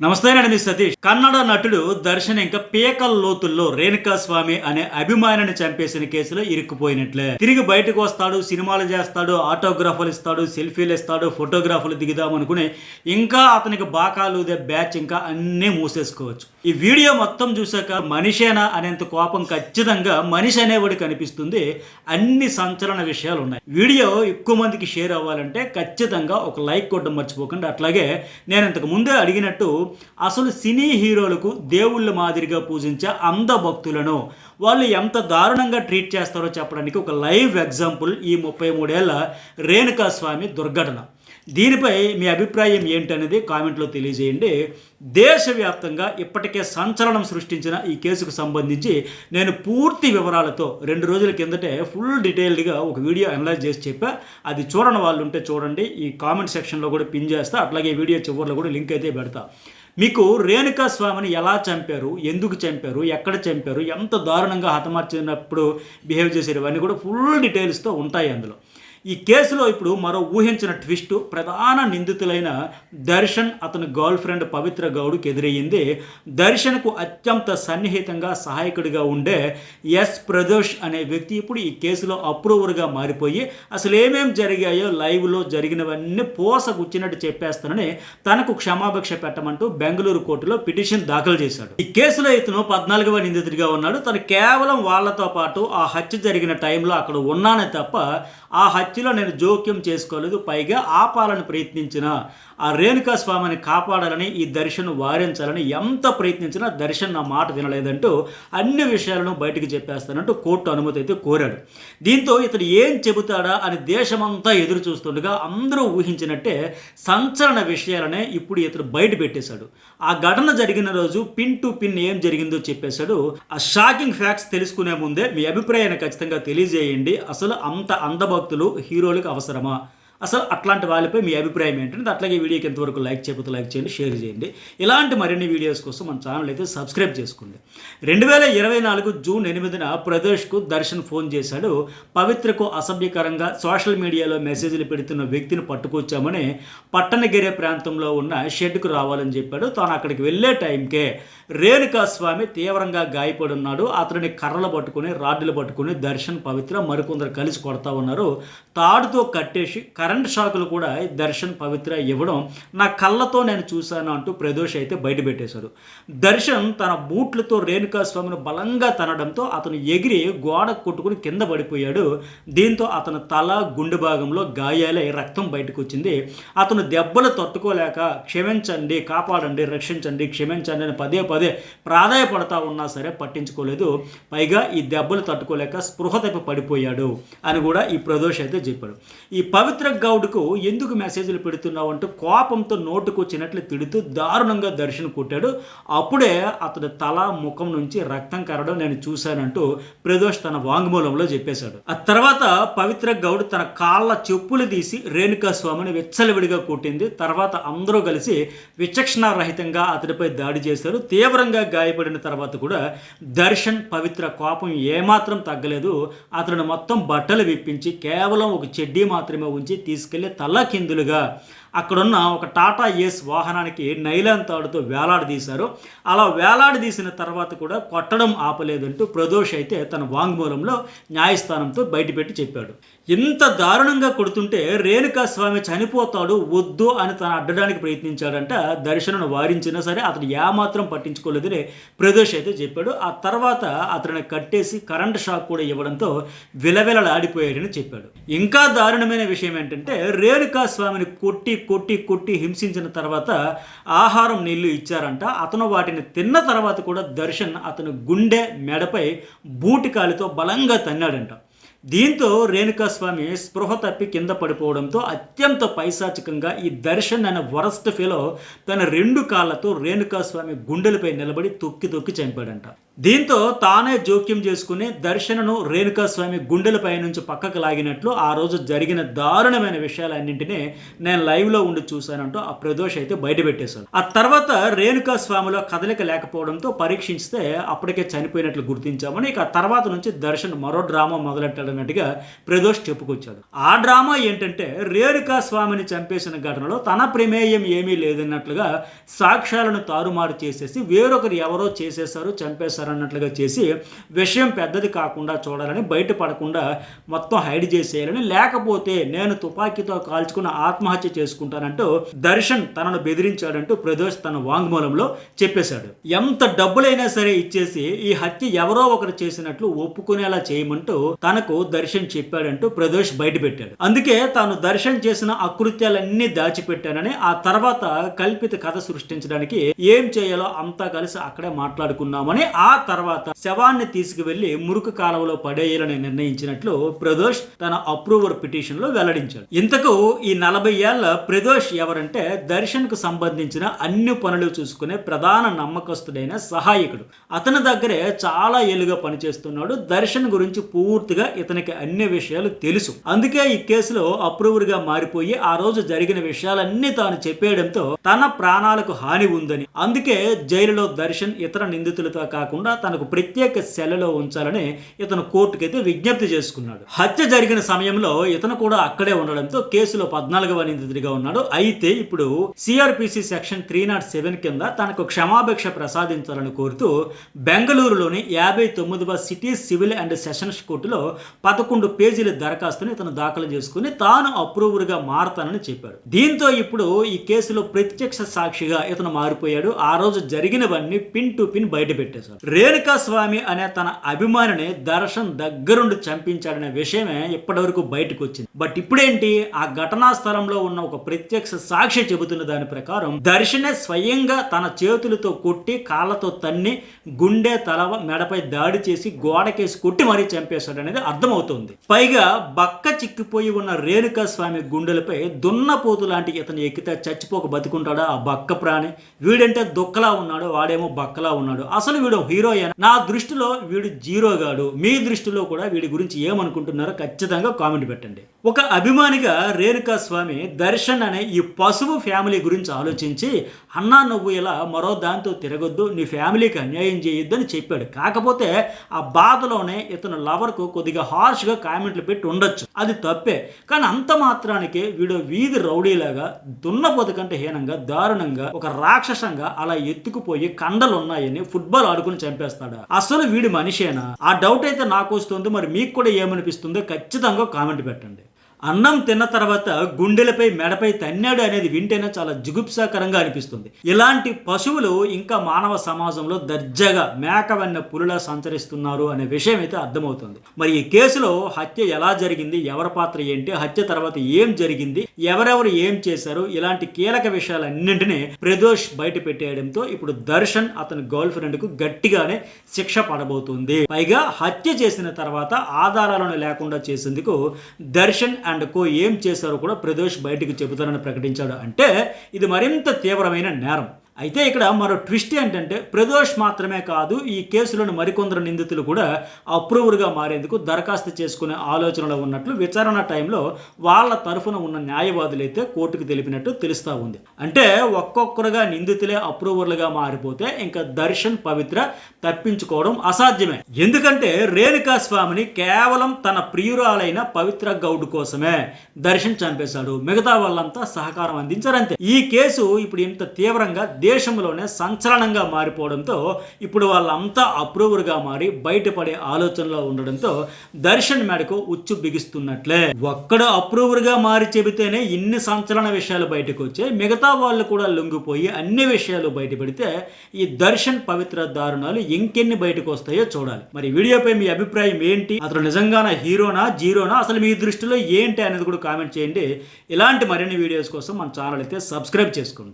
నమస్తే అండి, మీ సతీష్. కన్నడ నటుడు దర్శన్ ఇంకా పీకల లోతుల్లో రేణుకా స్వామి అనే అభిమానిని చంపేసిన కేసులో ఇరుక్కుపోయినట్లే. తిరిగి బయటకు వస్తాడు, సినిమాలు చేస్తాడు, ఆటోగ్రాఫ్లు ఇస్తాడు, సెల్ఫీలు ఇస్తాడు, ఫోటోగ్రాఫ్లు దిగుదాం అనుకుని ఇంకా అతనికి బాకాలుదే బ్యాచ్ ఇంకా అన్నీ మూసేసుకోవచ్చు. ఈ వీడియో మొత్తం చూసాక మనిషేనా అనేంత కోపం ఖచ్చితంగా మనిషి అనేవాడు కనిపిస్తుంది. అన్ని సంచలన విషయాలు ఉన్నాయి. వీడియో ఎక్కువ మందికి షేర్ అవ్వాలంటే ఖచ్చితంగా ఒక లైక్ కొట్టడం మర్చిపోకండి. అట్లాగే నేను ఇంతకు ముందే అడిగినట్టు అసలు సినీ హీరోలకు దేవుళ్ళ మాదిరిగా పూజించే అంధ భక్తులను వాళ్ళు ఎంత దారుణంగా ట్రీట్ చేస్తారో చెప్పడానికి ఒక లైవ్ ఎగ్జాంపుల్ ఈ 33 ఏళ్ల రేణుకా స్వామి దుర్ఘటన. దీనిపై మీ అభిప్రాయం ఏంటనేది కామెంట్లో తెలియజేయండి. దేశవ్యాప్తంగా ఇప్పటికే సంచలనం సృష్టించిన ఈ కేసుకు సంబంధించి నేను పూర్తి వివరాలతో 2 రోజుల కిందటే ఫుల్ డీటెయిల్డ్గా ఒక వీడియో అనలైజ్ చేసి చెప్పా. అది చూడని వాళ్ళు ఉంటే చూడండి, ఈ కామెంట్ సెక్షన్లో కూడా పిన్ చేస్తా. అట్లాగే వీడియో చివరిలో కూడా లింక్ అయితే పెడతా. మీకు రేణుకా స్వామిని ఎలా చంపారు, ఎందుకు చంపారు, ఎక్కడ చంపారు, ఎంత దారుణంగా హతమార్చినప్పుడు బిహేవ్ చేశారు, ఇవన్నీ కూడా ఫుల్ డీటెయిల్స్తో ఉంటాయి అందులో. ఈ కేసులో ఇప్పుడు మరో ఊహించిన ట్విస్ట్ ప్రధాన నిందితులైన దర్శన్ అతని గర్ల్ ఫ్రెండ్ పవిత్ర గౌడ్కి ఎదురయ్యింది. దర్శన్కు అత్యంత సన్నిహితంగా సహాయకుడిగా ఉండే ఎస్ ప్రదోష్ అనే వ్యక్తి ఇప్పుడు ఈ కేసులో అప్రూవర్గా మారిపోయి అసలు ఏమేం జరిగాయో లైవ్లో జరిగినవన్నీ పోసగుచ్చినట్టు చెప్పేస్తానని తనకు క్షమాభిక్ష పెట్టమంటూ బెంగళూరు కోర్టులో పిటిషన్ దాఖలు చేశాడు. ఈ కేసులో ఇతను 14వ నిందితుడిగా ఉన్నాడు. తను కేవలం వాళ్లతో పాటు ఆ హత్య జరిగిన టైంలో అక్కడ ఉన్నానే తప్ప ఆ హత్యలో నేను జోక్యం చేసుకోలేదు. పైగా ఆపాలని ప్రయత్నించిన ఆ రేణుకా స్వామిని కాపాడాలని ఈ దర్శన్ వారించాలని ఎంత ప్రయత్నించినా దర్శన్ నా మాట వినలేదంటూ అన్ని విషయాలను బయటికి చెప్పేస్తానంటూ కోర్టు అనుమతి అయితే కోరాడు. దీంతో ఇతడు ఏం చెబుతాడా అని దేశమంతా ఎదురు చూస్తుండగా అందరూ ఊహించినట్టే సంచలన విషయాలనే ఇప్పుడు ఇతడు బయట పెట్టేశాడు. ఆ ఘటన జరిగిన రోజు పిన్ టు పిన్ ఏం జరిగిందో చెప్పేశాడు. ఆ షాకింగ్ ఫ్యాక్ట్స్ తెలుసుకునే ముందే మీ అభిప్రాయాన్ని ఖచ్చితంగా తెలియజేయండి. అసలు అంత అంధభక్తులు హీరోలకు అవసరమా? అసలు అట్లాంటి వాళ్ళపై మీ అభిప్రాయం ఏంటంటే అట్లాగే వీడియోకి ఎంతవరకు లైక్ చేయకపోతే లైక్ చేయండి, షేర్ చేయండి. ఇలాంటి మరిన్ని వీడియోస్ కోసం మన ఛానల్ అయితే సబ్స్క్రైబ్ చేసుకోండి. 2024 జూన్ 8న ప్రదోష్కు దర్శన్ ఫోన్ చేశాడు. పవిత్రకు అసభ్యకరంగా సోషల్ మీడియాలో మెసేజ్లు పెడుతున్న వ్యక్తిని పట్టుకొచ్చామని పట్టణగిరి ప్రాంతంలో ఉన్న షెడ్కు రావాలని చెప్పాడు. తాను అక్కడికి వెళ్ళే టైంకే రేణుకా స్వామి తీవ్రంగా గాయపడున్నాడు. అతడిని కర్రలు పట్టుకుని రాడ్డులు పట్టుకుని దర్శన్ పవిత్ర మరికొందరు కలిసి కొడతా ఉన్నారు. తాడుతో కట్టేసి కరెంట్ షాకులు కూడా దర్శన్ పవిత్ర ఇవ్వడం నా కళ్ళతో నేను చూశాను అంటూ ప్రదోష్ అయితే బయటపెట్టేశాడు. దర్శన్ తన బూట్లతో రేణుకా స్వామిని బలంగా తనడంతో అతను ఎగిరి గోడ కొట్టుకుని కింద పడిపోయాడు. దీంతో అతని తల గుండె భాగంలో గాయాలై రక్తం బయటకు వచ్చింది. అతను దెబ్బలు తట్టుకోలేక క్షమించండి, కాపాడండి, రక్షించండి, క్షమించండి అని పదే పదే ప్రాధాయపడతా ఉన్నా సరే పట్టించుకోలేదు. పైగా ఈ దెబ్బలు తట్టుకోలేక స్పృహ తప్పి పడిపోయాడు అని కూడా ఈ ప్రదోష్ అయితే చెప్పాడు. ఈ పవిత్ర గౌడ్కు ఎందుకు మెసేజ్లు పెడుతున్నావు అంటూ కోపంతో నోటుకొచ్చినట్లు తిడుతూ దారుణంగా దర్శన్ కొట్టాడు. అప్పుడే అతడి తల ముఖం నుంచి రక్తం కరడం నేను చూశానంటూ ప్రదోష్ తన వాంగ్మూలంలో చెప్పేశాడు. ఆ తర్వాత పవిత్ర గౌడ్ తన కాళ్ళ చెప్పులు తీసి రేణుకా స్వామిని విచ్చలవిడిగా కొట్టింది. తర్వాత అందరూ కలిసి విచక్షణారహితంగా అతడిపై దాడి చేశారు. తీవ్రంగా గాయపడిన తర్వాత కూడా దర్శన్ పవిత్ర కోపం ఏమాత్రం తగ్గలేదు. అతను మొత్తం బట్టలు విప్పించి కేవలం ఒక చెడ్డీ మాత్రమే ఉంచి తీసుకెళ్లి తలకిందులుగా అక్కడున్న ఒక టాటా ఏస్ వాహనానికి నైలాన్ తాడుతో వేలాడదీశారు. అలా వేలాడదీసిన తర్వాత కూడా కొట్టడం ఆపలేదంటూ ప్రదోష్ అయితే తన వాంగ్మూలంలో న్యాయస్థానంతో బయటపెట్టి చెప్పాడు. ఇంత దారుణంగా కొడుతుంటే రేణుకా స్వామి చనిపోతాడు వద్దు అని తను అడ్డడానికి ప్రయత్నించాడంట. దర్శనను వారించినా సరే అతను ఏమాత్రం పట్టించుకోలేదని ప్రదోష్ అయితే చెప్పాడు. ఆ తర్వాత అతన్ని కట్టేసి కరెంట్ షాక్ కూడా ఇవ్వడంతో విలవిలలాడిపోయాడని చెప్పాడు. ఇంకా దారుణమైన విషయం ఏంటంటే రేణుకా స్వామిని కొట్టి కొట్టి కొట్టి హింసించిన తర్వాత ఆహారం నీళ్లు ఇచ్చారంట. అతను వాటిని తిన్న తర్వాత కూడా దర్శన్ అతను గుండె మెడపై బూటికాలితో బలంగా తన్నాడంట. దీంతో రేణుకా స్వామి స్పృహ తప్పి కింద పడిపోవడంతో అత్యంత పైశాచికంగా ఈ దర్శన్ అనే వరస్ట్ ఫెలో తన 2 కాళ్ళతో రేణుకా స్వామి గుండెలపై నిలబడి తొక్కి తొక్కి చంపాడంట. దీంతో తానే జోక్యం చేసుకుని దర్శనను రేణుకా స్వామి గుండెలపై నుంచి పక్కకు లాగినట్లు ఆ రోజు జరిగిన దారుణమైన విషయాలన్నింటినీ నేను లైవ్లో ఉండి చూశానంటూ ఆ ప్రదోష్ అయితే బయటపెట్టేశాడు. ఆ తర్వాత రేణుకా స్వామిలో కదలిక లేకపోవడంతో పరీక్షిస్తే అప్పటికే చనిపోయినట్లు గుర్తించామని. ఇక తర్వాత నుంచి దర్శన్ మరో డ్రామా మొదలెట్టాడు అన్నట్టుగా ప్రదోష్ చెప్పుకొచ్చాడు. ఆ డ్రామా ఏంటంటే రేణుకా స్వామిని చంపేసిన ఘటనలో తన ప్రమేయం ఏమీ లేదన్నట్లుగా సాక్ష్యాలను తారుమారు చేసేసి వేరొకరు ఎవరో చేసేసారు చంపేశారు అన్నట్లుగా చేసి విషయం పెద్దది కాకుండా చూడాలని, బయటపడకుండా మొత్తం హైడ్ చేసేయాలని, లేకపోతే నేను తుపాకీతో కాల్చుకుని ఆత్మహత్య చేసుకుంటానంటూ దర్శన్ తనను బెదిరించాడంటూ ప్రదోష్ తన వాంగ్మూలంలో చెప్పేశాడు. ఎంత డబ్బులైనా సరే ఇచ్చేసి ఈ హత్య ఎవరో ఒకరు చేసినట్లు ఒప్పుకునేలా చేయమంటూ తనకు దర్శన్ చెప్పాడంటూ ప్రదోష్ బయటపెట్టాడు. అందుకే తాను దర్శన్ చేసిన అకృత్యాలన్నీ దాచిపెట్టానని, ఆ తర్వాత కల్పిత కథ సృష్టించడానికి ఏం చేయాలో అంతా కలిసి అక్కడే మాట్లాడుకున్నామని, ఆ తర్వాత శవాన్ని తీసుకువెళ్లి మురుకు కాలువలో పడేయాలని నిర్ణయించినట్లు ప్రదోష్ తన అప్రూవర్ పిటిషన్ లో వెల్లడించాడు. ఇంతకు ఈ 40 ఏళ్ల ప్రదోష్ ఎవరంటే దర్శన్ కు సంబంధించిన అన్ని పనులు చూసుకునే ప్రధాన నమ్మకస్తుడైన సహాయకుడు. అతని దగ్గరే చాలా ఏళ్ళుగా పనిచేస్తున్నాడు. దర్శన్ గురించి పూర్తిగా ఇతనికి అన్ని విషయాలు తెలుసు. అందుకే ఈ కేసులో అప్రూవర్ గా మారిపోయి ఆ రోజు జరిగిన విషయాలన్నీ తాను చెప్పేయడంతో తన ప్రాణాలకు హాని ఉందని, అందుకే జైలులో దర్శన్ ఇతర నిందితులతో కాకుండా తనకు ప్రత్యేక సెల్లో ఉంచాలని ఇతను కోర్టుకైతే విజ్ఞప్తి చేసుకున్నాడు. హత్య జరిగిన సమయంలో ఇతను కూడా అక్కడే ఉండడంతో కేసులో 14వ నిందితుడిగా ఉన్నాడు. అయితే ఇప్పుడు సిఆర్పిసి సెక్షన్ 307 కింద తనకు క్షమాభిక్ష ప్రసాదించాలని కోరుతూ బెంగళూరులోని 59వ సిటీ సివిల్ అండ్ సెషన్స్ కోర్టులో 11 పేజీల దరఖాస్తుని ఇతను దాఖలు చేసుకుని తాను అప్రూవర్ గా మారతానని చెప్పాడు. దీంతో ఇప్పుడు ఈ కేసులో ప్రత్యక్ష సాక్షిగా ఇతను మారిపోయాడు. ఆ రోజు జరిగినవన్నీ పిన్ టు పిన్ బయట పెట్టేశాడు. రేణుకా స్వామి అనే తన అభిమానిని దర్శన్ దగ్గరుండి చంపించాడనే విషయమే ఇప్పటివరకు బయటకు వచ్చింది. బట్ ఇప్పుడేంటి, ఆ ఘటనా స్థలంలో ఉన్న ఒక ప్రత్యక్ష సాక్షి చెబుతున్న దాని ప్రకారం దర్శనే స్వయంగా తన చేతులతో కొట్టి, కాళ్ళతో తన్ని, గుండె, తల, మెడపై దాడి చేసి గోడకేసి కొట్టి మరీ చంపేశాడు అనేది అర్థమవుతుంది. పైగా బక్క చిక్కిపోయి ఉన్న రేణుకా స్వామి గుండెలపై దున్నపోతు లాంటి ఇతను ఎక్కితే చచ్చిపోక బతుకుంటాడా ఆ బక్క ప్రాణి? వీడంటే దుక్కలా ఉన్నాడు, వాడేమో బక్కలా ఉన్నాడు. అసలు వీడు హీరోయేనా? నా దృష్టిలో వీడు జీరోగాడు. మీ దృష్టిలో కూడా వీడి గురించి ఏమనుకుంటున్నారో ఖచ్చితంగా కామెంట్ పెట్టండి. ఒక అభిమానిగా రేణుకా స్వామి దర్శన్ అనే ఈ పశువు ఫ్యామిలీ గురించి ఆలోచించి, అన్నా నువ్వు ఇలా మరో దాంతో తిరగొద్దు, నీ ఫ్యామిలీకి అన్యాయం చేయొద్దు అని చెప్పాడు. కాకపోతే ఆ బాధలోనే ఇతను లవర్కు కొద్దిగా హార్ష్గా కామెంట్లు పెట్టి ఉండొచ్చు, అది తప్పే. కానీ అంత మాత్రానికి వీడు వీధి రౌడీలాగా, దున్నపోతు కంటే హీనంగా, దారుణంగా, ఒక రాక్షసంగా అలా ఎత్తుకుపోయి కండలు ఉన్నాయని ఫుట్బాల్ ఆడుకుని చంపేస్తాడా? అసలు వీడి మనిషేనా? ఆ డౌట్ అయితే నాకు వస్తుంది. మరి మీకు కూడా ఏమనిపిస్తుందో ఖచ్చితంగా కామెంట్ పెట్టండి. అన్నం తిన్న తర్వాత గుండెలపై, మెడపై తన్నాడు అనేది వింటేనే చాలా జుగుప్సాకరంగా అనిపిస్తుంది. ఇలాంటి పశువులు ఇంకా మానవ సమాజంలో దర్జాగా మేకవన్న పులులా సంచరిస్తున్నారు అనే విషయం అయితే అర్థమవుతుంది. మరి ఈ కేసులో హత్య ఎలా జరిగింది, ఎవరి పాత్ర ఏంటి, హత్య తర్వాత ఏం జరిగింది, ఎవరెవరు ఏం చేశారు, ఇలాంటి కీలక విషయాలన్నింటినీ ప్రదోష్ బయట పెట్టేయడంతో ఇప్పుడు దర్శన్ అతని గర్ల్ ఫ్రెండ్ కు గట్టిగానే శిక్ష పడబోతుంది. పైగా హత్య చేసిన తర్వాత ఆధారాలను లేకుండా చేసేందుకు దర్శన్ అండ్ కో ఏం చేశారో కూడా ప్రదోష్ బయటికి చెబుతారని ప్రకటించాడు. అంటే ఇది మరింత తీవ్రమైన నేరం. అయితే ఇక్కడ మరో ట్విస్ట్ ఏంటంటే ప్రదోష్ మాత్రమే కాదు, ఈ కేసులోని మరికొందరు నిందితులు కూడా అప్రూవర్గా మారేందుకు దరఖాస్తు చేసుకునే ఆలోచనలో ఉన్నట్లు విచారణ టైంలో వాళ్ళ తరఫున ఉన్న న్యాయవాదులు అయితే కోర్టుకు తెలిపినట్టు తెలుస్తూ ఉంది. అంటే ఒక్కొక్కరుగా నిందితులే అప్రూవర్లుగా మారిపోతే ఇంకా దర్శన్, పవిత్ర తప్పించుకోవడం అసాధ్యమే. ఎందుకంటే రేణుకా స్వామిని కేవలం తన ప్రియురాలైన పవిత్ర గౌడ్ కోసమే దర్శన్ చంపేశాడు. మిగతా వాళ్ళంతా సహకారం అందించారంతే. ఈ కేసు ఇప్పుడు ఇంత తీవ్రంగా దేశంలోనే సంచలనంగా మారిపోవడంతో ఇప్పుడు వాళ్ళంతా అప్రూవర్గా మారి బయటపడే ఆలోచనలో ఉండడంతో దర్శన్ మేడకు ఉచ్చు బిగిస్తున్నట్లే. ఒక్కడు అప్రూవర్గా మారి చెబితేనే ఇన్ని సంచలన విషయాలు బయటకు వచ్చాయి. మిగతా వాళ్ళు కూడా లొంగిపోయి అన్ని విషయాలు బయటపడితే ఈ దర్శన్, పవిత్ర దారుణాలు ఇంకెన్ని బయటకు వస్తాయో చూడాలి. మరి వీడియోపై మీ అభిప్రాయం ఏంటి? అతను నిజంగానే హీరోనా, జీరోనా, అసలు మీ దృష్టిలో ఏంటి అనేది కూడా కామెంట్ చేయండి. ఇలాంటి మరిన్ని వీడియోస్ కోసం మన ఛానల్ అయితే సబ్స్క్రైబ్ చేసుకోండి.